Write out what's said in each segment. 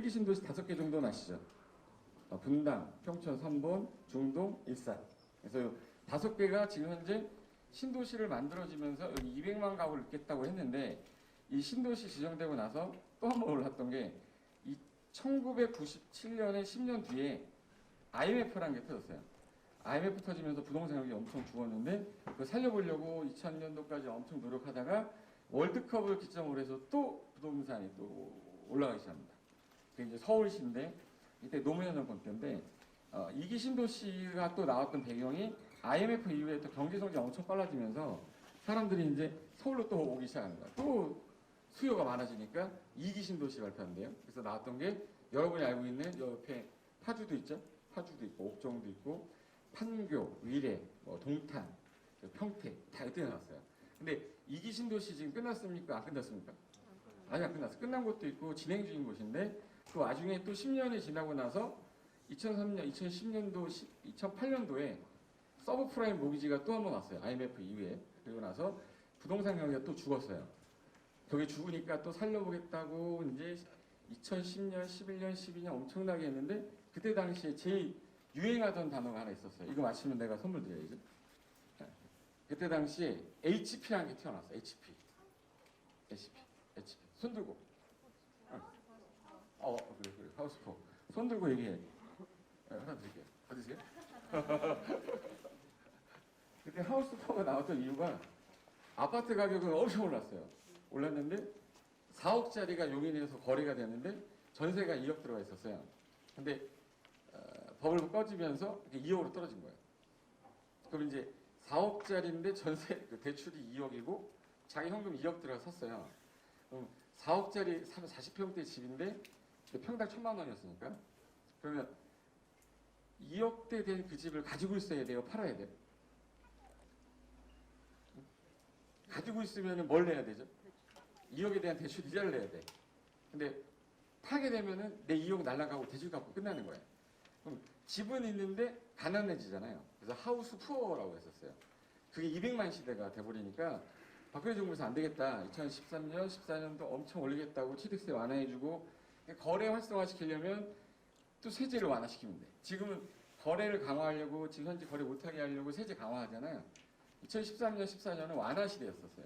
1기 신도시 5개 정도는 아시죠? 분당, 평촌, 선본, 중동, 일산. 그래서 5개가 지금 현재 신도시를 만들어지면서 여기 200만 가구를 있겠다고 했는데, 이 신도시 지정되고 나서 또 한 번 올랐던 게 이 1997년에 10년 뒤에 IMF라는 게 터졌어요. IMF 터지면서 부동산 가격이 엄청 죽었는데 그걸 살려보려고 2000년도까지 엄청 노력하다가 월드컵을 기점으로 해서 또 부동산이 또 올라가기 시작합니다. 그게 이제 서울시인데 이때 노무현 정권 때인데 2기 신도시가 또 나왔던 배경이 IMF 이후에 또 경제 성장이 엄청 빨라지면서 사람들이 이제 서울로 또 오기 시작합니다. 또 수요가 많아지니까 2기 신도시 발표한대요. 그래서 나왔던 게 여러분이 알고 있는 옆에 파주도 있죠. 파주도 있고 옥정도 있고 판교, 위례, 동탄, 평택 다 이때 나왔어요. 근데 2기 신도시 지금 끝났습니까? 안 끝났습니까? 아직 안 끝났어요. 끝난 곳도 있고 진행 중인 곳인데 그 와중에 또 10년이 지나고 나서 2003년, 2010년도, 2008년도에 서브프라임 모기지가 또 한 번 왔어요. IMF 이후에. 그리고 나서 부동산 경기가 또 죽었어요. 저게 죽으니까 또 살려보겠다고 이제 2010년, 11년, 12년 엄청나게 했는데 그때 당시에 제일 유행하던 단어가 하나 있었어요. 이거 맞히면 내가 선물 드려야죠. 그때 당시에 HP라는 게 튀어나왔어요. HP. 손 들고. 그래. 하우스포. 손 들고 얘기해. 하나 드릴게요. 받으세요? 그때 하우스포가 나왔던 이유가 아파트 가격은 엄청 올랐어요. 올랐는데 4억짜리가 용인에서 거래가 됐는데 전세가 2억 들어가 있었어요. 근데 버블 꺼지면서 2억으로 떨어진 거예요. 그럼 이제 4억짜리인데 전세 대출이 2억이고 자기 현금 2억 들어가 샀어요. 그럼 4억짜리 40평대 집인데 평당 1,000만 원이었으니까 그러면 2억대 된 그 집을 가지고 있어야 돼요? 팔아야 돼요? 가지고 있으면 뭘 내야 되죠? 2억에 대한 대출 이자를 내야 돼. 근데 타게 되면은 내 2억 날라가고 대출 갚고 끝나는 거예요. 그럼 집은 있는데 가난해지잖아요. 그래서 하우스 푸어라고 했었어요. 그게 200만 시대가 돼버리니까 박근혜 정부에서 안 되겠다. 2013년, 14년도 엄청 올리겠다고 취득세 완화해주고 거래 활성화시키려면 또 세제를 완화시키면 돼. 지금은 거래를 강화하려고 지금 현재 거래 못하게 하려고 세제 강화하잖아요. 2013년, 14년은 완화 시대였었어요.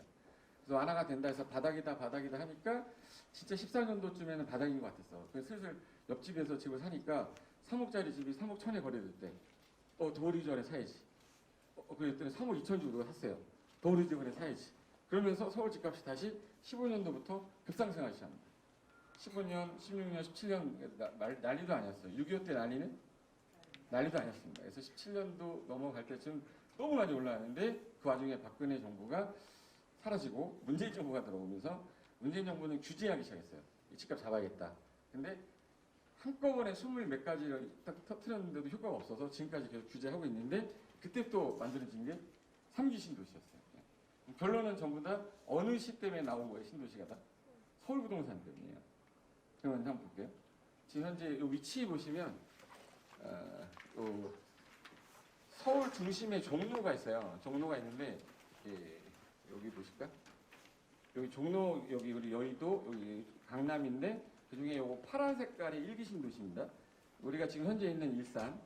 그래서 완화가 된다 해서 바닥이다 하니까 진짜 14년도쯤에는 바닥인 것 같았어. 그래서 슬슬 옆집에서 집을 사니까 3억짜리 집이 3억 1천에 거래될 때 더 오르기 전에 사야지. 그랬더니 3억 2천 주고 샀어요. 더 오르기 전에 사야지. 그러면서 서울 집값이 다시 15년도부터 급상승하기 시작합니다. 15년, 16년, 17년 난리도 아니었어요. 6.25 때 난리도 아니었습니다. 그래서 17년도 넘어갈 때쯤 너무 많이 올라왔는데 그 와중에 박근혜 정부가 사라지고 문재인 정부가 들어오면서 문재인 정부는 규제하기 시작했어요. 이 집값 잡아야겠다. 근데 한꺼번에 20몇 가지를 딱 터트렸는데도 효과가 없어서 지금까지 계속 규제하고 있는데 그때 또 만들어진 게 3기 신도시였어요. 결론은 전부 다 어느 시 때문에 나온 거예요, 신도시가 다? 서울 부동산 때문이에요. 그러면 한번 볼게요. 지금 현재 이 위치 보시면 서울 중심에 종로가 있어요. 종로가 있는데 여기 보실까? 여기 종로, 여기 우리 여의도, 여기 강남인데 그중에 요거 파란 색깔이 1기 신도시입니다. 우리가 지금 현재 있는 일산,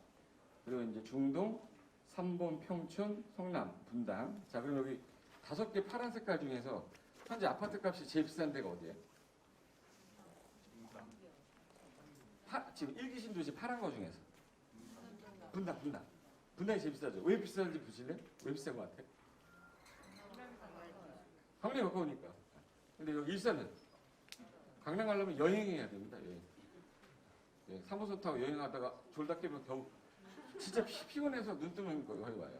그리고 이제 중동, 삼본, 평촌, 성남, 분당. 자, 그럼 여기 5개 파란 색깔 중에서 현재 아파트 값이 제일 비싼 데가 어디예요? 지금 1기 신도시 파란 거 중에서. 분당. 분당이 제일 비싸죠. 왜 비싼지 보실래요? 왜 비싼 것 같아요? 강남에 가까우니까. 근데 여기 일산은 강남 가려면 여행해야 됩니다. 여행. 3호선 타고 여행하다가 졸다 깨면 겨우 진짜 피곤해서 눈 뜨면 거기 와요.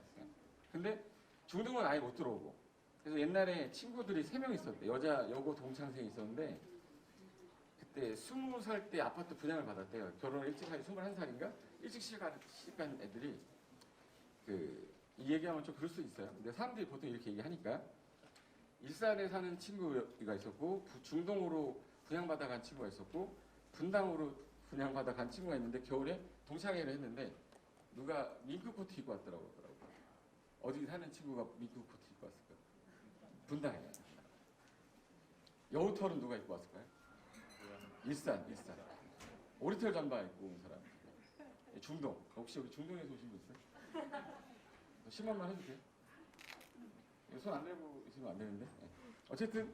근데 중등은 아예 못 들어오고. 그래서 옛날에 친구들이 3명 있었대. 여고 동창생이 있었는데 그때 20살 때 아파트 분양을 받았대요. 결혼을 일찍 하기 21살인가? 일찍 시작한 애들이 이 얘기하면 좀 그럴 수 있어요. 근데 사람들이 보통 이렇게 얘기하니까 일산에 사는 친구가 있었고 중동으로 분양받아 간 친구가 있었고 분당으로 분양받아 간 친구가 있는데 겨울에 동창회를 했는데 누가 밍크코트 입고 왔더라고요. 어디 사는 친구가 밍크코트 입고 왔을까요? 분당이에요. 여우털은 누가 입고 왔을까요? 일산. 오리털 잠바 입고 온 사람. 중동. 혹시 여기 중동에서 오신 분 있어요? 10만만 해줄게요. 손 안 내고 있으면 안 되는데. 어쨌든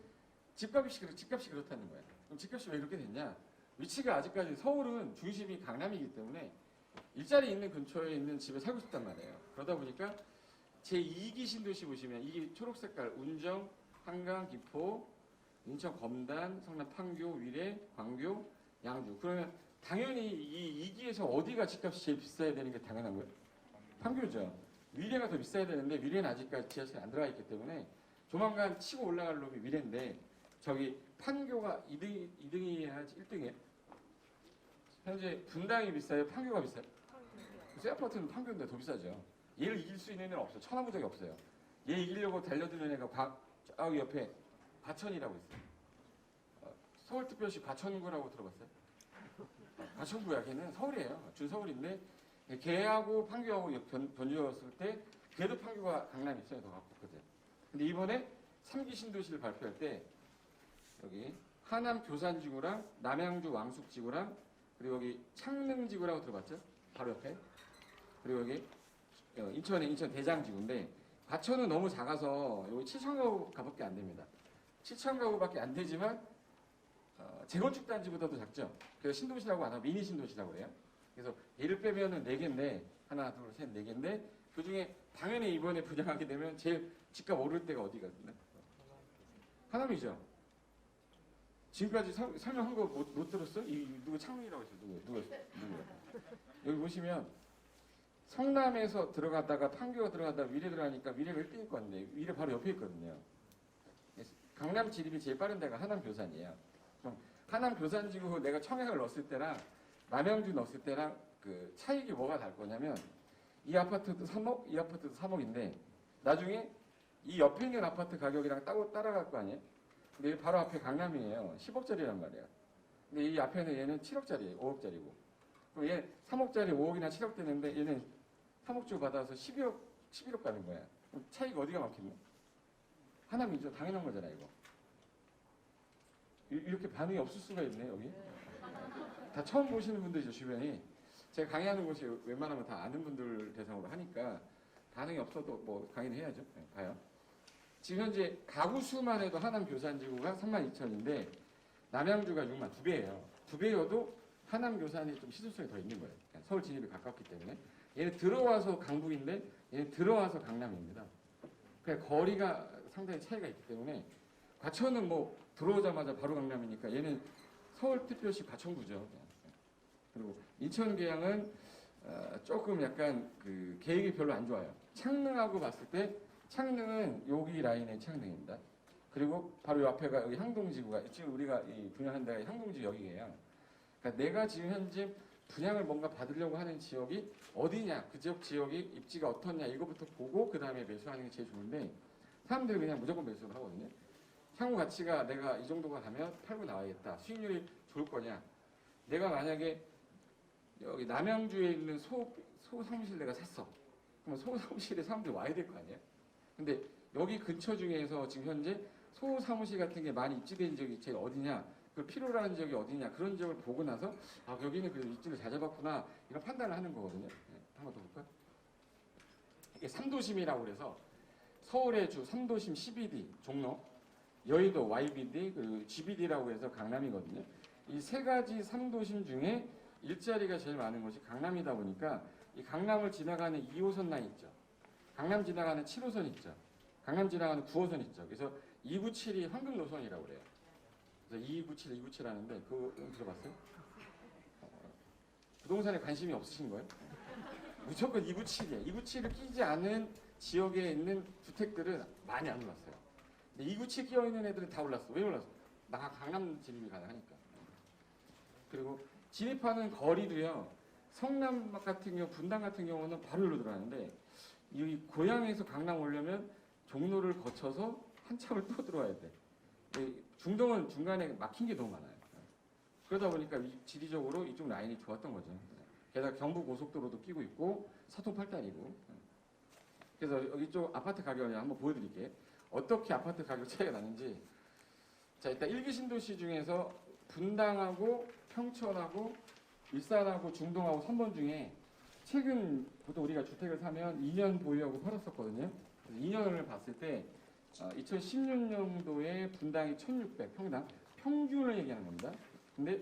집값이 그렇다는 거야. 그럼 집값이 왜 이렇게 됐냐? 위치가 아직까지 서울은 중심이 강남이기 때문에 일자리 있는 근처에 있는 집에 살고 싶단 말이에요. 그러다 보니까 제2기 신도시 보시면 이게 초록색깔 운정, 한강, 기포, 인천 검단, 성남 판교, 위례, 광교, 양주. 그러면 당연히 이 2기에서 어디가 집값이 제일 비싸야 되는 게 당연한 거예요? 판교죠. 위례가 더 비싸야 되는데 위례는 아직까지 지하철이 안 들어가 있기 때문에 조만간 치고 올라갈 놈이 위례인데 저기 판교가 2등이야 1등이에요? 현재 분당이 비싸요? 판교가 비싸요? 새 아파트는 판교인데 더 비싸죠. 얘를 이길 수 있는 애는 없어요. 천하무 적이 없어요. 얘 이기려고 달려드는 애가 저기 옆에 과천이라고 있어요. 서울특별시 과천구라고 들어봤어요? 과천구야. 걔는 서울이에요. 준서울인데 걔하고 판교하고 번지었을 때 걔도 판교가 강남이 있어요. 더 가깝거든. 근데 이번에 3기 신도시를 발표할 때 여기 하남 교산지구랑 남양주 왕숙지구랑 그리고 여기 창릉지구라고 들어봤죠? 바로 옆에. 그리고 여기 인천 대장지구인데 과천은 너무 작아서 여기 7,000가구밖에 안 됩니다. 7,000가구밖에 안 되지만 재건축 단지보다도 작죠. 그래서 신도시라고 안 하고 미니 신도시라고 그래요. 그래서 얘를 빼면은 4개인데 하나 둘 셋 4개인데 그중에 당연히 이번에 분양하게 되면 제일 집값 오를 때가 어디거든요? 하남이죠. 지금까지 설명한 거 못 들었어? 누구 창문이라고 했어? 누구? 여기 보시면 성남에서 들어갔다가 판교가 들어갔다가 위례 들어가니까 위례가 1등일 건데 위례 바로 옆에 있거든요. 강남 진입이 제일 빠른 데가 하남 교산이에요. 그럼 하남 교산지구 내가 청약을 넣었을 때랑 남양주 넣었을 때랑 그 차익이 뭐가 다를 거냐면 이 아파트도 3억, 이 아파트도 3억인데 나중에 이 옆에 있는 아파트 가격이랑 따라갈 거 아니에요? 근데 바로 앞에 강남이에요. 10억짜리란 말이야. 근데 이 앞에는 얘는 7억짜리예요. 5억짜리고. 그럼 얘 3억짜리 5억이나 7억 되는데 얘는 3억 주고 받아서 11억 가는 거야. 그럼 차이가 어디가 많겠노? 하남이죠. 당연한 거잖아 이거. 이렇게 반응이 없을 수가 있네 여기. 다 처음 보시는 분들이죠 주변이. 제가 강의하는 곳이 웬만하면 다 아는 분들 대상으로 하니까 반응이 없어도 뭐 강의는 해야죠. 네, 봐요. 지금 현재 가구 수만 해도 하남 교산지구가 32,000인데 남양주가 6만 2배예요. 2배여도 하남 교산이 좀 시소성이 더 있는 거예요. 그러니까 서울 진입이 가깝기 때문에. 얘는 들어와서 강북인데 얘는 들어와서 강남입니다. 그러니까 거리가 상당히 차이가 있기 때문에 과천은 뭐 들어오자마자 바로 강남이니까 얘는 서울특별시 과천구죠. 그리고 인천 계양은 조금 약간 그 계획이 별로 안 좋아요. 창릉하고 봤을 때 창릉은 여기 라인의 창릉입니다. 그리고 바로 이 앞에가 여기 향동지구가 지금 우리가 이 분양한 데가 향동지구 여기예요. 그러니까 내가 지금 현재 분양을 뭔가 받으려고 하는 지역이 어디냐, 그 지역이 입지가 어떻냐 이거부터 보고 그 다음에 매수하는 게 제일 좋은데 사람들이 그냥 무조건 매수를 하거든요. 향후 가치가 내가 이 정도가 가면 팔고 나와야겠다. 수익률이 좋을 거냐. 내가 만약에 여기 남양주에 있는 소사무실 내가 샀어. 그러면 소사무실에 사람들이 와야 될 거 아니에요? 근데 여기 근처 중에서 지금 현재 소사무실 같은 게 많이 입지된 지역이 제일 어디냐, 그 필요로 하는 지역이 어디냐 그런 지역을 보고 나서 아 여기는 그래도 입지를 잘 잡았구나 이런 판단을 하는 거거든요. 네, 한번 더 볼까요? 이게 3도심이라고 그래서 서울의 주 3도심 CBD 종로, 여의도 YBD 그리고 GBD라고 해서 강남이거든요. 이 세 가지 3도심 중에 일자리가 제일 많은 곳이 강남이다 보니까 이 강남을 지나가는 2호선 라인 있죠. 강남 지나가는 7호선 있죠. 강남 지나가는 9호선 있죠. 그래서 297이 황금 노선이라고 그래요. 그래서 297 하는데 그거 들어봤어요? 부동산에 관심이 없으신 거예요? 무조건 297이에요. 297을 끼지 않은 지역에 있는 주택들은 많이 안 올랐어요. 근데 297 끼어 있는 애들은 다 올랐어. 왜 올랐어? 나 강남 진입이 가능하니까. 그리고 진입하는 거리도요. 성남 같은 경우, 분당 같은 경우는 바로 여기로 들어가는데 이 고향에서 강남 오려면 종로를 거쳐서 한참을 또 들어와야 돼. 중동은 중간에 막힌 게 너무 많아요. 그러다 보니까 지리적으로 이쪽 라인이 좋았던 거죠. 게다가 경부고속도로도 끼고 있고 사통팔달이고. 그래서 여기 쪽 아파트 가격을 한번 보여드릴게요. 어떻게 아파트 가격 차이가 나는지. 자, 일단 1기 신도시 중에서 분당하고 평천하고 일산하고 중동하고 3번 중에 최근 보통 우리가 주택을 사면 2년 보유하고 팔았었거든요. 그래서 2년을 봤을 때 2016년도에 분당이 1,600 평당 평균을 얘기하는 겁니다. 근데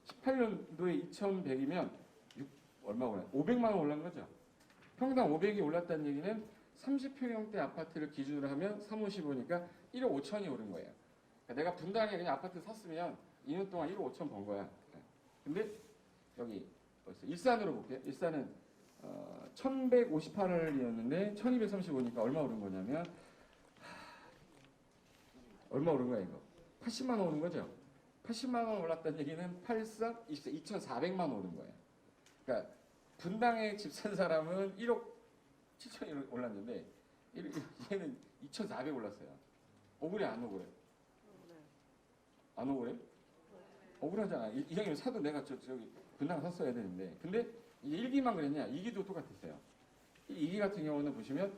18년도에 2,100이면 얼마 올랐? 500만 원 올란 거죠. 평당 500이 올랐다는 얘기는 30평형대 아파트를 기준으로 하면 3, 5, 15니까 1억 5천이 오른 거예요. 그러니까 내가 분당에 그냥 아파트 샀으면 2년 동안 1억 5천 번 거야. 근데 여기 벌써 일산으로 볼게요. 일산은 1,158원이었는데 1,235니까 얼마 오른 거냐면 얼마 오른 거야 이거? 80만 원 오른 거죠. 80만 원 올랐다는 얘기는 84, 2,400만 원 오른 거예요. 그러니까 분당에 집 산 사람은 1억 7천이 올랐는데 얘는 2,400 올랐어요. 억울해 안 억울해? 안 억울해? 억울하잖아. 이왕이면 사도 내가 저기 분당 샀어야 되는데. 근데 이게 1기만 그랬냐? 2기도 똑같았어요. 2기 같은 경우는 보시면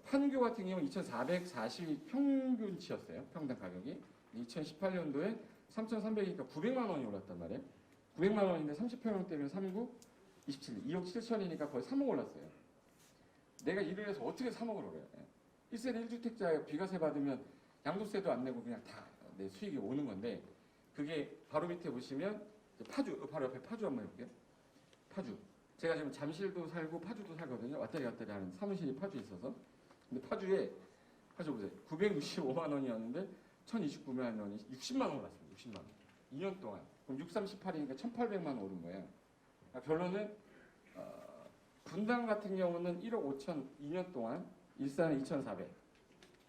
판교 같은 경우는 2,440이 평균치였어요. 평당 가격이. 2018년도에 3,300이니까 900만 원이 올랐단 말이에요. 900만 원인데 30평형대면 39, 27, 2억 7천이니까 거의 3억 올랐어요. 내가 일을 해서 어떻게 3억을 올려요? 1세대 1주택자 비과세 받으면 양도세도 안 내고 그냥 다 내 수익이 오는 건데 그게 바로 밑에 보시면 파주, 바로 옆에 파주 한번 해볼게요. 파주. 제가 지금 잠실도 살고 파주도 살거든요. 왔다리 갔다리 하는 사무실이 파주에 있어서. 근데 파주에, 파주 보세요. 965만 원이었는데 1,029만 원이 60만 원 올랐습니다. 60만 원. 2년 동안. 그럼 6, 3, 18이니까 1,800만 원 오른 거예요. 그러니까 결론은 분당 같은 경우는 1억 5천 2년 동안, 일산은 2,400.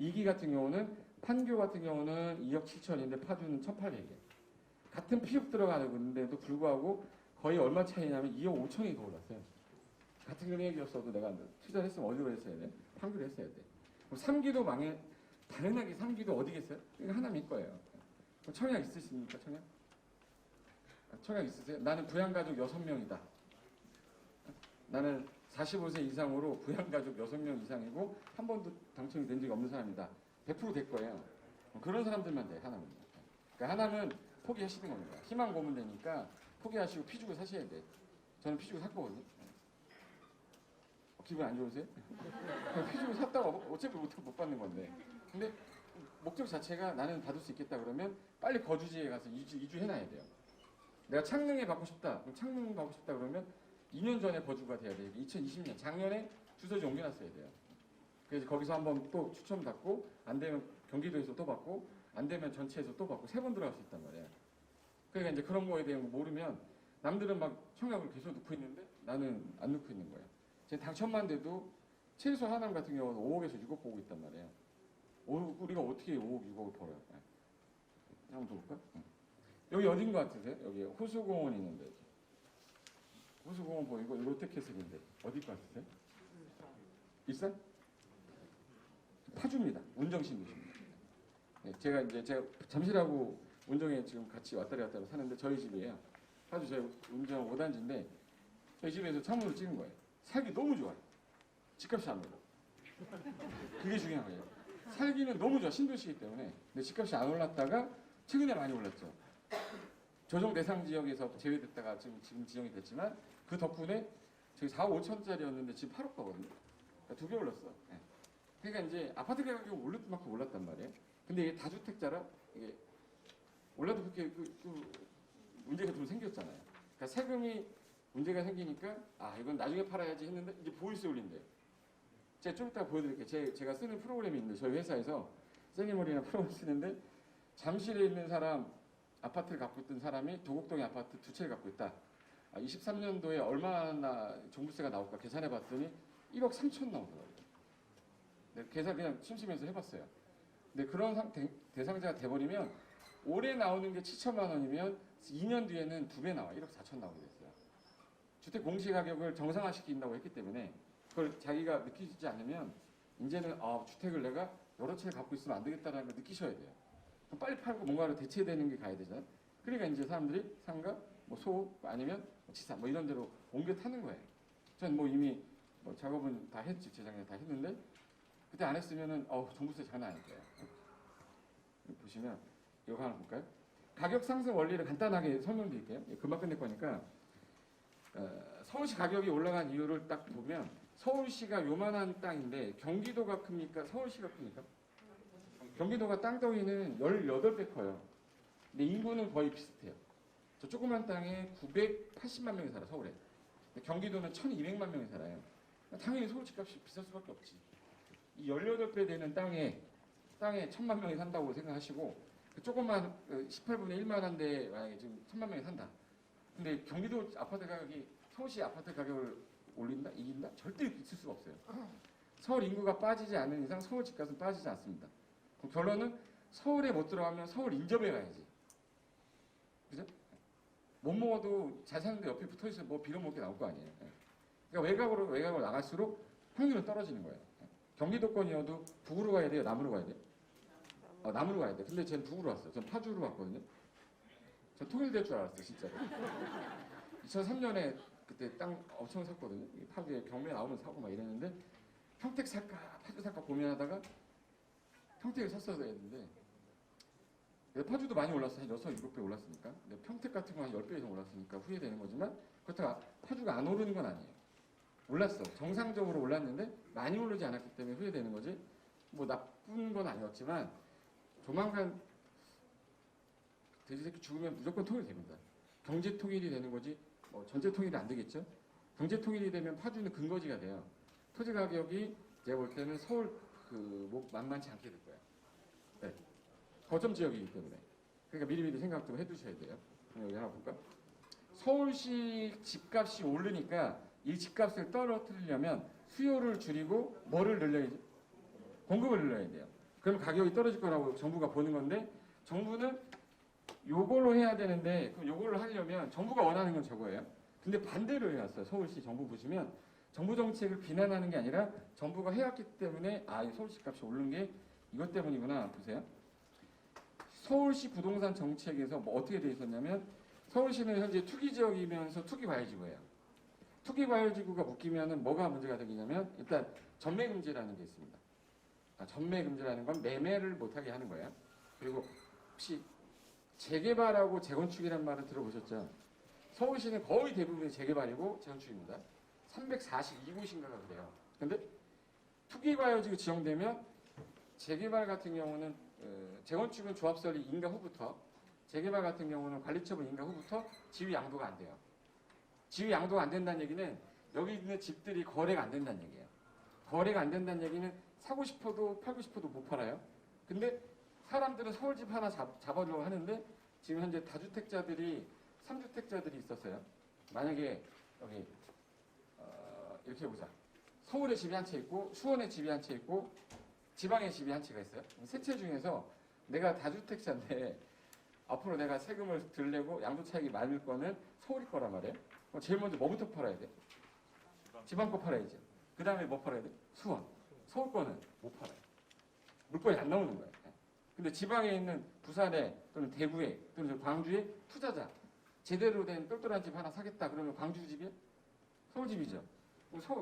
2기 같은 경우는 판교 같은 경우는 2억 7천인데 파주는 1,800이에요. 같은 피업 들어가는데도 불구하고 거의 얼마 차이냐면 2억 5천이 더 올랐어요. 같은 금액이었어도 내가 투자를 했으면 어디로 했어야 돼? 판교로 했어야 돼. 그럼 3기도 당연하게 3기도 어디겠어요? 이거 하나일 거예요. 청약 있으십니까? 청약? 청약 있으세요? 나는 부양가족 6명이다. 나는 45세 이상으로 부양가족 6명 이상이고 한 번도 당첨이 된 적이 없는 사람이다. 100%될 거예요. 그런 사람들만 돼, 하나는. 그러니까 하나는 포기하시는 겁니다. 희망 고문 되니까 포기하시고 피 주고 사셔야 돼. 저는 피 주고 샀거든요. 기분 안 좋으세요? 피 주고 샀다가 어차피 못 받는 건데. 근데 목적 자체가 나는 받을 수 있겠다 그러면 빨리 거주지에 가서 이주 해놔야 돼요. 내가 창릉에 받고 싶다. 그럼 창릉 받고 싶다 그러면 2년 전에 거주가 돼야 돼요. 2020년 작년에 주소지 옮겨놨어야 돼요. 그래서 거기서 한번 또 추첨 받고 안 되면 경기도에서 또 받고 안 되면 전체에서 또 받고 3번 들어갈 수 있단 말이에요. 그러니까 이제 그런 거에 대한 거 모르면 남들은 막 청약을 계속 넣고 있는데 나는 안 넣고 있는 거예요. 지금 당첨만 돼도 최소 하남 같은 경우는 5억에서 6억 보고 있단 말이에요. 우리가 어떻게 5억, 6억을 벌어요? 네. 한번 더 볼까? 여기 어딘 것 같으세요? 여기 호수공원이 있는데. 호수공원 보이고 롯데캐슬인데 어디 것 같으세요? 일산? 파주입니다. 운정신도시입니다. 네, 제가 잠실하고 운정에 지금 같이 왔다리 갔다리 사는데 저희 집이에요. 파주 저희 운정 5단지인데 저희 집에서 창문을 찍은 거예요. 살기 너무 좋아요. 집값이 안 오르고. 그게 중요한 거예요. 살기는 너무 좋아. 신도시이기 때문에. 근데 집값이 안 올랐다가 최근에 많이 올랐죠. 조정 대상 지역에서 제외됐다가 지금 지정이 됐지만 그 덕분에 저기 4, 5천짜리였는데 지금 8억 가거든요. 그러니까 2배 올랐어. 네. 그러니까 이제 아파트 가격이 오를 만큼 올랐단 말이에요. 근데 이게 다주택자라 이게 올라도 그렇게 문제가 좀 생겼잖아요. 그러니까 세금이 문제가 생기니까 이건 나중에 팔아야지 했는데 이제 보유세 올린대요. 제가 좀 이따 보여드릴게요. 제가 쓰는 프로그램이 있는데 저희 회사에서 세니머리나 프로그램 쓰는데 잠실에 있는 사람 아파트를 갖고 있던 사람이 도곡동에 아파트 2채를 갖고 있다. 23년도에 얼마나 종부세가 나올까 계산해 봤더니 1억 3천 나오더라고요. 네, 계산 그냥 심심해서 해봤어요. 근데 그런 대상자가 돼버리면 올해 나오는 게 7천만 원이면 2년 뒤에는 2배 나와. 1억 4천 나오게 됐어요. 주택 공시가격을 정상화시킨다고 했기 때문에 그걸 자기가 느끼지 않으면 이제는 주택을 내가 여러 채를 갖고 있으면 안 되겠다는 걸 느끼셔야 돼요. 그럼 빨리 팔고 뭔가로 대체되는 게 가야 되잖아요. 그러니까 이제 사람들이 상가, 소 아니면 지산 이런 데로 옮겨 타는 거예요. 전 이미 작업은 다 했지, 재작년에 다 했는데 그때 안 했으면은 종부세 장난 아닐 거예요. 보시면 이거 하나 볼까요? 가격 상승 원리를 간단하게 설명드릴게요. 금방 끝낼 거니까. 서울시 가격이 올라간 이유를 딱 보면 서울시가 요만한 땅인데 경기도가 큽니까? 서울시가 큽니까? 경기도가 땅덩이는 18배 커요. 근데 인구는 거의 비슷해요. 저 조그만 땅에 980만 명이 살아, 서울에. 근데 경기도는 1200만 명이 살아요. 당연히 서울 집값이 비쌀 수밖에 없지. 이 18배 되는 땅에 1000만 명이 산다고 생각하시고 그 조그만 18분의 1만 한데 만약에 지금 1000만 명이 산다. 근데 경기도 아파트 가격이 서울시 아파트 가격을 올린다? 이긴다? 절대 있을 수가 없어요. 서울 인구가 빠지지 않는 이상 서울 집값은 빠지지 않습니다. 그럼 결론은 서울에 못 들어가면 서울 인접해 가야지. 그죠? 못 먹어도 잘 사는데 옆에 붙어 있어서 뭐 빌어먹을 게 나올 거 아니에요. 그러니까 외곽으로 나갈수록 확률은 떨어지는 거예요. 경기도권이어도 북으로 가야 돼요? 남으로 가야 돼요? 남으로 가야 돼. 근데 쟤는 북으로 왔어요. 전 파주로 왔거든요. 전 통일될 줄 알았어요, 진짜로. 2003년에 그때 땅 엄청 샀거든요. 파주에 경매 나오면 사고 막 이랬는데 평택 살까 파주 살까 고민하다가 평택을 샀어야 했는데 파주도 많이 올랐어. 한 6, 7배 올랐으니까. 근데 평택 같은 거 한 10배 이상 올랐으니까 후회되는 거지만 그렇다고 파주가 안 오르는 건 아니에요. 올랐어. 정상적으로 올랐는데 많이 오르지 않았기 때문에 후회되는 거지. 뭐 나쁜 건 아니었지만 조만간 돼지 새끼 죽으면 무조건 통일됩니다. 경제 통일이 되는 거지 전체 통일이 안 되겠죠. 경제 통일이 되면 파주는 근거지가 돼요. 토지 가격이 제가 볼 때는 서울 뭐 만만치 않게 될 거예요. 네. 거점 지역이기 때문에. 그러니까 미리미리 생각 좀 해두셔야 돼요. 여기 하나 볼까? 서울시 집값이 오르니까 이 집값을 떨어뜨리려면 수요를 줄이고 뭐를 늘려야지? 공급을 늘려야 돼요. 그럼 가격이 떨어질 거라고 정부가 보는 건데 정부는 요걸로 해야 되는데 그럼 요걸로 하려면 정부가 원하는 건 저거예요. 근데 반대로 해왔어요. 서울시 정부 보시면 정부 정책을 비난하는 게 아니라 정부가 해왔기 때문에 이 서울시 값이 오른 게 이것 때문이구나. 보세요. 서울시 부동산 정책에서 뭐 어떻게 돼 있었냐면 서울시는 현재 투기 지역이면서 투기 과열지구예요. 투기 과열지구가 묶이면은 뭐가 문제가 되냐면 일단 전매 금지라는 게 있습니다. 전매 금지라는 건 매매를 못하게 하는 거예요. 그리고 혹시 재개발하고 재건축이라는 말을 들어보셨죠? 서울시는 거의 대부분이 재개발이고 재건축입니다. 342곳인가가 그래요. 근데 투기과열지구 지정되면 재개발 같은 경우는 재건축은 조합설이 인가 후부터 재개발 같은 경우는 관리처분 인가 후부터 지위 양도가 안 돼요. 지위 양도가 안 된다는 얘기는 여기 있는 집들이 거래가 안 된다는 얘기예요. 거래가 안 된다는 얘기는 사고 싶어도 팔고 싶어도 못 팔아요. 근데 사람들은 서울집 하나 잡으려고 하는데 지금 현재 다주택자들이 3주택자들이 있었어요. 만약에 여기 이렇게 해보자. 서울에 집이 한 채 있고 수원에 집이 한 채 있고 지방에 집이 한 채가 있어요. 세 채 중에서 내가 다주택자인데 앞으로 내가 세금을 덜 내고 양도차익이 많을 거는 서울이 거란 말이에요. 그럼 제일 먼저 뭐부터 팔아야 돼? 지방 거 팔아야지. 그 다음에 뭐 팔아야 돼? 수원. 서울 거는 못 팔아요. 물건이 안 나오는 거예요. 근데 지방에 있는 부산에 또는 대구에 또는 광주에 투자자 제대로 된 똘똘한 집 하나 사겠다 그러면 광주 집이에요? 서울 집이죠.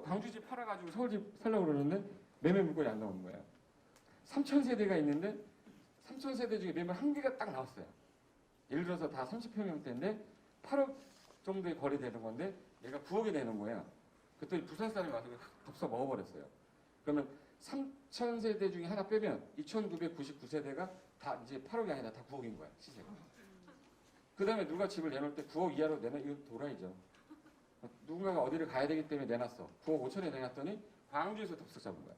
광주 집 팔아가지고 서울 집 살려고 그러는데 매매 물건이 안 나오는 거예요. 3,000세대가 있는데 3,000세대 중에 매물 한 개가 딱 나왔어요. 예를 들어서 다 30평형대인데 8억 정도에 거래되는 건데 얘가 9억이 되는 거예요. 그랬더니 부산 사람이 와서 덥석 먹어버렸어요. 그러면 3,000세대 중에 하나 빼면 2,999세대가 다 이제 8억이 아니라 다 9억인 거야, 시세가. 그 다음에 누가 집을 내놓을 때 9억 이하로 내놔, 이거 도라이죠. 누군가가 어디를 가야 되기 때문에 내놨어. 9억 5천에 내놨더니 광주에서 덥석 잡은 거야.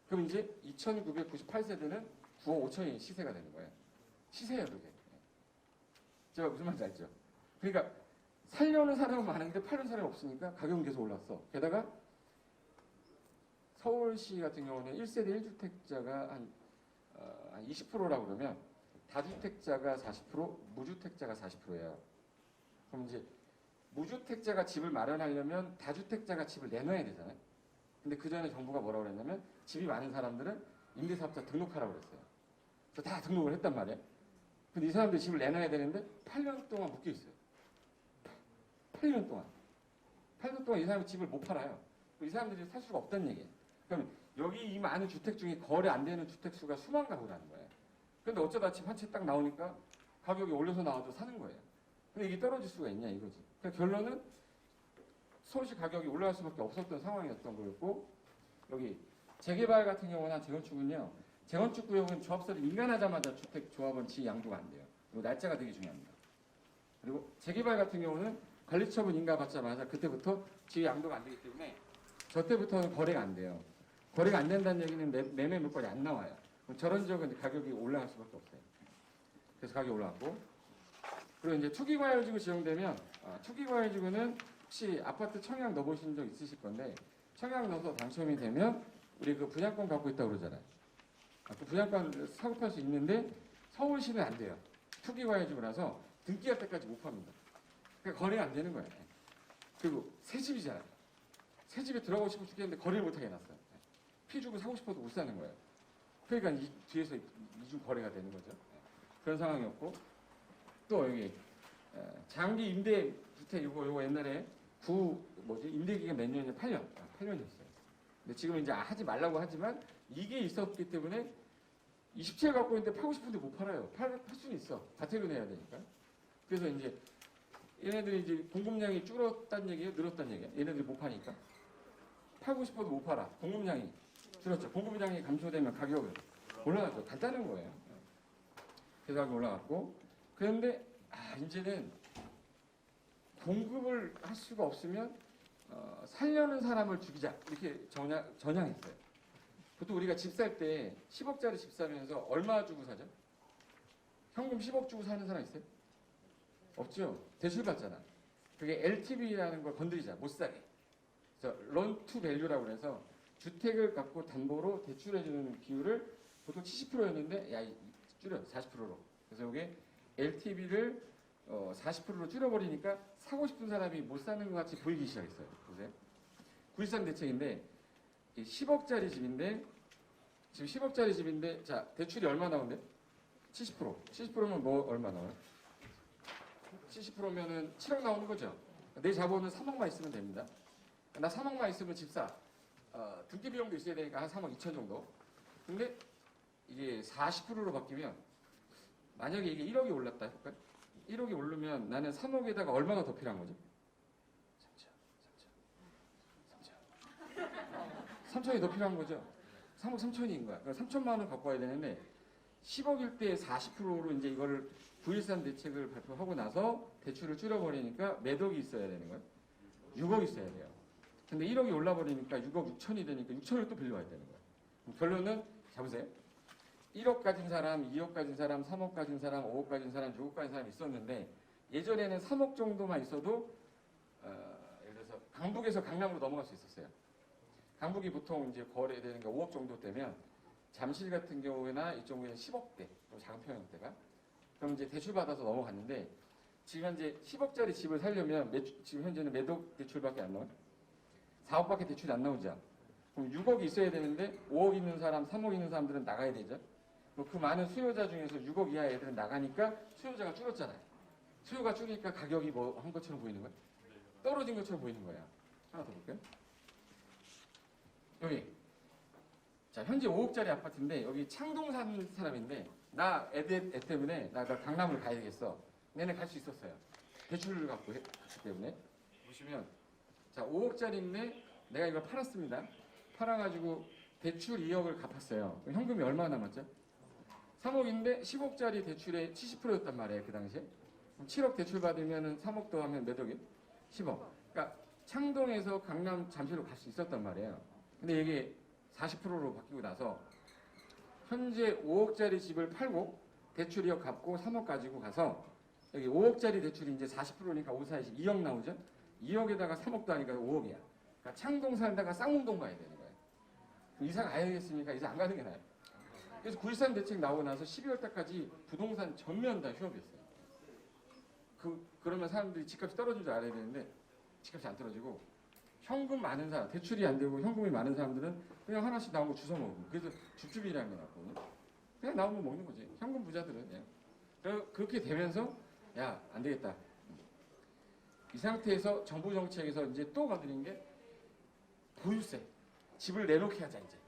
그럼 이제 2,998세대는 9억 5천이 시세가 되는 거예요. 시세예요, 그게. 제가 무슨 말인지 알죠? 그러니까 살려는 사람은 많은데 팔는 사람이 없으니까 가격은 계속 올랐어. 게다가 서울시 같은 경우는 1세대 1주택자가 한 20%라고 그러면 다주택자가 40%, 무주택자가 40%예요. 그럼 이제 무주택자가 집을 마련하려면 다주택자가 집을 내놔야 되잖아요. 근데 그 전에 정부가 뭐라고 그랬냐면 집이 많은 사람들은 임대사업자 등록하라고 그랬어요. 그래서 다 등록을 했단 말이에요. 근데 이 사람들이 집을 내놔야 되는데 8년 동안 묶여 있어요. 8년 동안. 8년 동안 이 사람이 집을 못 팔아요. 이 사람들이 살 수가 없다는 얘기예요. 그럼 여기 이 많은 주택 중에 거래 안 되는 주택 수가 수만 가구라는 거예요. 근데 어쩌다 집 한 채 딱 나오니까 가격이 올려서 나와도 사는 거예요. 근데 이게 떨어질 수가 있냐 이거지. 그러니까 결론은 서울시 가격이 올라갈 수밖에 없었던 상황이었던 거였고, 여기 재개발 같은 경우나 재건축은요, 재건축 구역은 조합설이 인간하자마자 주택 조합원 지위 양도가 안 돼요. 이 날짜가 되게 중요합니다. 그리고 재개발 같은 경우는 관리처분 인가 받자마자 그때부터 지위 양도가 안 되기 때문에 저때부터는 거래가 안 돼요. 거래가 안 된다는 얘기는 매매 물건이 안 나와요. 그럼 저런 지역은 가격이 올라갈 수밖에 없어요. 그래서 가격이 올라갔고, 그리고 이제 투기과열지구 지정되면 투기과열지구는 혹시 아파트 청약 넣어보신 적 있으실 건데, 청약 넣어서 당첨이 되면 우리 그 분양권 갖고 있다고 그러잖아요. 그 분양권 사고팔 수 있는데 서울시는 안 돼요. 투기과열지구라서 등기할 때까지 못 팝니다. 그러니까 거래가 안 되는 거예요. 그리고 새 집이잖아요. 새 집에 들어가고 싶어 죽겠는데 거래를 못하게 해놨어요. 피 주고 사고 싶어도 못 사는 거예요. 그러니까 뒤에서 이중 거래가 되는 거죠. 그런 상황이었고, 또 여기 장기 임대 주택 요거 옛날에 임대 기간 몇 년이냐? 8년이었어요. 근데 지금 이제 하지 말라고 하지만 이게 있었기 때문에 27 갖고 있는데 팔고 싶은데 못 팔아요. 팔 수는 있어. 과태료 내야 되니까. 그래서 이제 얘네들이 이제 공급량이 줄었다는 얘기예요, 늘었다는 얘기예요. 얘네들이 못 파니까. 팔고 싶어도 못 팔아. 공급량이 줄었죠. 공급량이 감소되면 가격은 올라가죠. 간단한 거예요. 그래서 가격이 올라갔고, 그런데 이제는 공급을 할 수가 없으면 살려는 사람을 죽이자 이렇게 전향했어요. 보통 우리가 집 살 때 10억짜리 집 사면서 얼마 주고 사죠? 현금 10억 주고 사는 사람 있어요? 없죠. 대출 받잖아. 그게 LTV라는 걸 건드리자, 못 사게. 그래서 런 투 밸류라고 그래서 주택을 갖고 담보로 대출해주는 비율을 보통 70%였는데 줄여 40%로. 그래서 이게 LTV를 40%로 줄여버리니까 사고 싶은 사람이 못 사는 것 같이 보이기 시작했어요. 보세요. 9.13 대책인데 10억짜리 집인데 지금 10억짜리 집인데 자 대출이 얼마 나온대? 70%. 70%면 뭐 얼마 나와요? 70%면은 7억 나오는 거죠. 내 자본은 3억만 있으면 됩니다. 나 3억만 있으면 집 사. 등기 비용도 있어야 되니까 한 3억 2천 정도. 근데 이게 40%로 바뀌면 만약에 이게 1억이 올랐다 해볼까요? 1억이 오르면 나는 3억에다가 얼마가 더 필요한 거죠? 3천이 더 필요한 거죠. 3억 3천인 거야. 그러니까 3천만 원 갖고 와야 되는데 10억일 때 40%로 이제 이거를 9.13 대책을 발표하고 나서 대출을 줄여버리니까 몇 억이 있어야 되는 거예요? 6억 있어야 돼요. 근데 1억이 올라버리니까 6억 6천이 되니까 6천을 또 빌려와야 되는 거예요. 결론은 잡으세요. 1억 가진 사람, 2억 가진 사람, 3억 가진 사람, 5억 가진 사람, 6억 가진 사람이 있었는데 예전에는 3억 정도만 있어도 예를 들어서 강북에서 강남으로 넘어갈 수 있었어요. 강북이 보통 이제 거래되는 게 5억 정도 되면 잠실 같은 경우에나 이쪽에 10억대, 작은 평형대가 그럼 이제 대출 받아서 넘어갔는데 지금 현재 10억짜리 집을 살려면 지금 현재는 몇 억 대출밖에 안 나와요? 4억밖에 대출이 안 나오죠. 그럼 6억이 있어야 되는데 5억 있는 사람, 3억 있는 사람들은 나가야 되죠. 그 많은 수요자 중에서 6억 이하 애들은 나가니까 수요자가 줄었잖아요. 수요가 줄으니까 가격이 뭐 한 것처럼 보이는 거예요? 떨어진 것처럼 보이는 거예요. 하나 더 볼게요. 여기 자 현재 5억짜리 아파트인데 여기 창동 사는 사람인데 나 애 때문에 나 강남을 가야 되겠어. 내내 갈 수 있었어요. 대출을 갖고 했기 때문에. 보시면 자 5억짜리인데 내가 이걸 팔았습니다. 팔아가지고 대출 2억을 갚았어요. 현금이 얼마 남았죠? 3억인데 10억짜리 대출의 70%였단 말이에요. 그 당시에. 그럼 7억 대출 받으면 3억 더하면 몇 억이에요? 10억. 그러니까 창동에서 강남 잠실로 갈 수 있었단 말이에요. 근데 이게 40%로 바뀌고 나서 현재 5억짜리 집을 팔고 대출 2억 갚고 3억 가지고 가서 여기 5억짜리 대출이 이제 40%니까 5, 40, 2억 나오죠? 2억에다가 3억 더하니까 5억이야. 그러니까 창동 살다가 쌍문동 가야 되는 거예요. 이사 가야겠으니까 이사 안 가는 게 나아요. 그래서 9.13 대책 나오고 나서 12월 달까지 부동산 전면 다 휴업이었어요. 그러면 사람들이 집값이 떨어진 줄 알아야 되는데 집값이 안 떨어지고 현금 많은 사람, 대출이 안 되고 현금이 많은 사람들은 그냥 하나씩 나온 거 주워 먹고 그래서 줍줍이라는 게 나왔거든요. 그냥 나온 거 먹는 거지. 현금 부자들은. 예. 그렇게 되면서 야, 안 되겠다. 이 상태에서 정부 정책에서 이제 또 건드린 게 보유세. 집을 내놓게 하자 이제.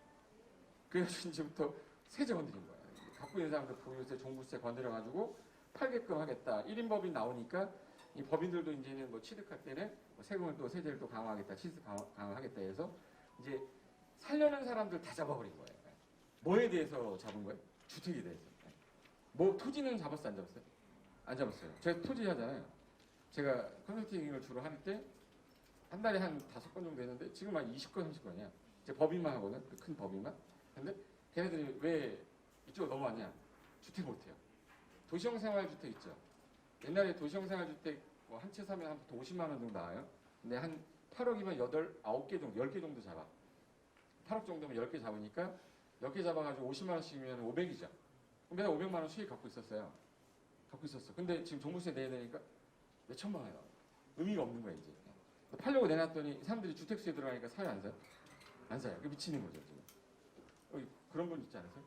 그래서 이제부터 세제 건드린 거야. 갖고 있는 사람들 보유세, 종부세 건드려가지고 팔게끔 하겠다. 1인 법인 나오니까 이 법인들도 이제는 뭐 취득할 때는 뭐 세금을 또 세제를 또 강화하겠다. 취득 강화하겠다 해서 이제 살려는 사람들 다 잡아버린 거예요. 뭐에 대해서 잡은 거예요? 주택에 대해서. 뭐 토지는 잡았어 안 잡았어요? 안 잡았어요. 제가 토지 하잖아요. 제가 컨설팅을 주로 할 때 한 달에 한 5건 정도 했는데 지금 한 20건, 30건이야. 이제 법인만 하거든. 그 큰 법인만. 근데 걔네들이 왜 이쪽으로 넘어왔냐? 주택 못해요. 도시형 생활주택 있죠. 옛날에 도시형 생활주택 뭐 한 채 사면 한 50만 원 정도 나와요. 근데 한 8억이면 9개 정도, 10개 정도 잡아. 8억 정도면 10개 잡으니까 10개 잡아가지고 50만 원씩이면 500이죠. 그럼 매달 500만 원 수익 갖고 있었어요. 갖고 있었어. 근데 지금 종부세 내야 되니까 몇 천만 원이 나와요. 의미가 없는 거야 이제. 팔려고 내놨더니 사람들이 주택수에 들어가니까 사요 안 사요? 안 사요. 그 미치는 거죠 지금. 그런 분 있지 않으세요?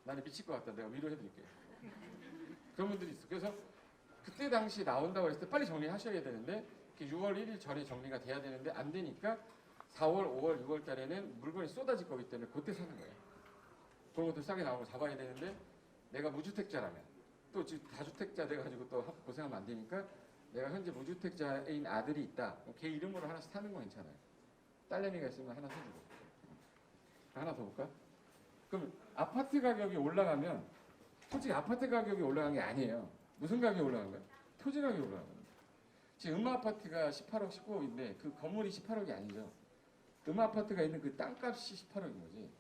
나는 미칠 것 같다. 내가 위로해드릴게요. 그런 분들이 있어. 그래서 그때 당시 나온다고 했을 때 빨리 정리하셔야 되는데 6월 1일 전에 정리가 돼야 되는데 안 되니까 4월, 5월, 6월 달에는 물건이 쏟아질 거기 때문에 그때 사는 거예요. 그런 것도 싸게 나오고 잡아야 되는데 내가 무주택자라면 또 다주택자 돼가지고 또 고생하면 안 되니까 내가 현재 무주택자인 아들이 있다. 걔 이름으로 하나씩 사는 건 괜찮아요. 딸내미가 있으면 하나 사주고. 하나 더 볼까? 그럼 아파트 가격이 올라가면 솔직히 아파트 가격이 올라간 게 아니에요. 무슨 가격이 올라간 거예요? 토지 가격이 올라간 겁니다. 지금 음마아파트가 18억, 19억인데 그 건물이 18억이 아니죠. 음마아파트가 있는 그 땅값이 18억인 거지.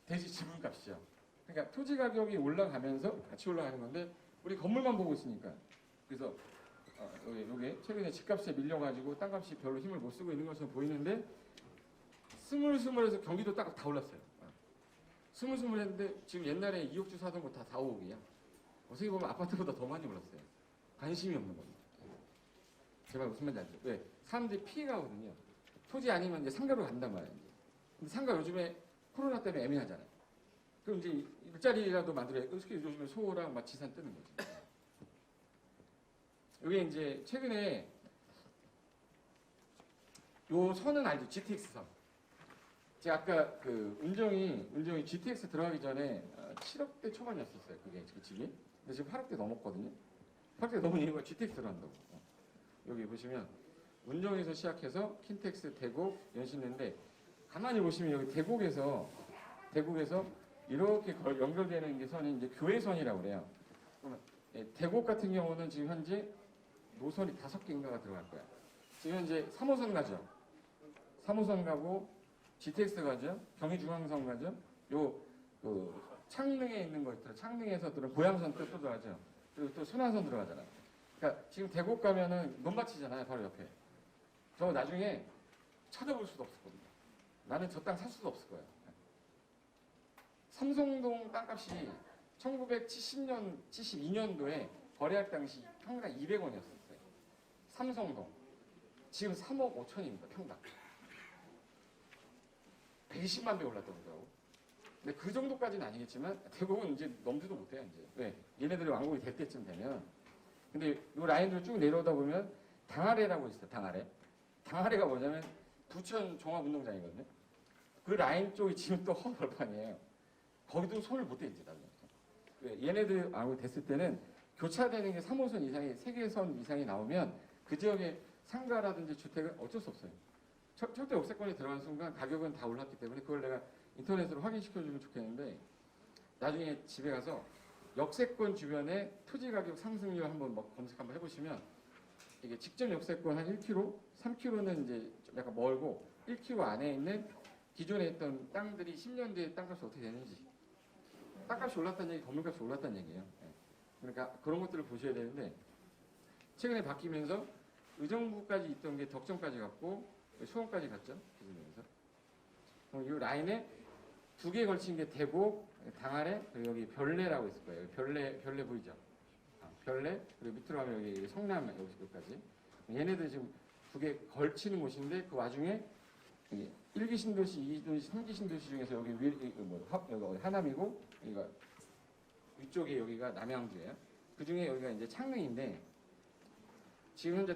대지 지분값이죠. 그러니까 토지 가격이 올라가면서 같이 올라가는 건데 우리 건물만 보고 있으니까. 그래서 이게 최근에 집값에 밀려가지고 땅값이 별로 힘을 못 쓰고 있는 것처럼 보이는데 스물스물해서 경기도 딱 다 올랐어요. 스물스물했는데 지금 옛날에 2억주 사던 거 다 4, 5억이야. 어떻게 보면 아파트보다 더 많이 올랐어요. 관심이 없는 겁니다. 제발 무슨 말인지 알죠? 왜? 사람들이 피해가거든요. 토지 아니면 이제 상가로 간단 말이에요. 근데 상가 요즘에 코로나 때문에 애매하잖아요. 그럼 이제 일자리라도 만들어야 어떻게 요즘에 소랑 막 지산 뜨는 거지. 이게 이제 최근에 요 선은 알죠? GTX 선. 제가 아까 그 운정이 GTX 들어가기 전에 7억대 초반이었었어요. 그게 그 집이. 근데 지금 8억대 넘었거든요. 8억대 넘은 이유가 GTX 들어간다고. 여기 보시면 운정에서 시작해서 킨텍스, 대곡, 연신내인데 가만히 보시면 여기 대곡에서 이렇게 연결되는 게 선이 이제 교회선이라고 그래요. 그러면 대곡 같은 경우는 지금 현재 노선이 5개인가가 들어갈 거야. 지금 현재 3호선 가죠. 3호선 가고 GTX 가죠. 경의중앙선 가죠. 창릉에 있는 거 있더라. 창릉에서 들어 보양선 또 들어가죠. 그리고 또 순환선 들어가잖아. 그러니까 지금 대곡 가면은 논밭이잖아요. 바로 옆에. 저 나중에 찾아볼 수도 없을 겁니다. 나는 저 땅 살 수도 없을 거예요. 삼성동 땅값이 1970년, 72년도에 거래할 당시 평당 200원이었어요. 삼성동. 지금 3억 5천입니다. 평당. 120만 배 올랐다고 그러더라고. 근데 그 정도까지는 아니겠지만 대부분 이제 넘지도 못해요. 이제. 왜? 얘네들이 왕국이 될 때쯤 되면. 근데 이 라인으로 쭉 내려오다 보면 당아래라고 있어요. 당아래. 당아래가 뭐냐면 부천 종합운동장이거든요. 그 라인 쪽이 지금 또 허벌판이에요. 거기도 손을 못 대 이제 나중에. 얘네들 왕국이 됐을 때는 교차되는 게 3호선 이상이 3개선 이상이 나오면 그 지역의 상가라든지 주택은 어쩔 수 없어요. 철도 역세권이 들어간 순간 가격은 다 올랐기 때문에 그걸 내가 인터넷으로 확인시켜주면 좋겠는데 나중에 집에 가서 역세권 주변에 토지 가격 상승률 한번 검색 한번 해보시면 이게 직전 역세권 한 1km, 3km는 이제 약간 멀고 1km 안에 있는 기존에 있던 땅들이 10년 뒤에 땅값이 어떻게 되는지 땅값이 올랐다는 얘기, 건물값이 올랐다는 얘기예요. 그러니까 그런 것들을 보셔야 되는데 최근에 바뀌면서 의정부까지 있던 게 덕정까지 갔고 수원까지 갔죠. 기준에서. 이 라인에 2개 걸친 게 대곡, 당아래, 그리고 여기 별내라고 있을 거예요. 별내 보이죠? 별내, 그리고 밑으로 가면 여기 성남 여기까지. 얘네들 지금 2개 걸치는 곳인데 그 와중에 1기 신도시, 2기 신도시, 3기 신도시 중에서 여기 여기 하남이고 여기가 위쪽에 여기가 남양주예요. 그 중에 여기가 이제 창릉인데 지금 현재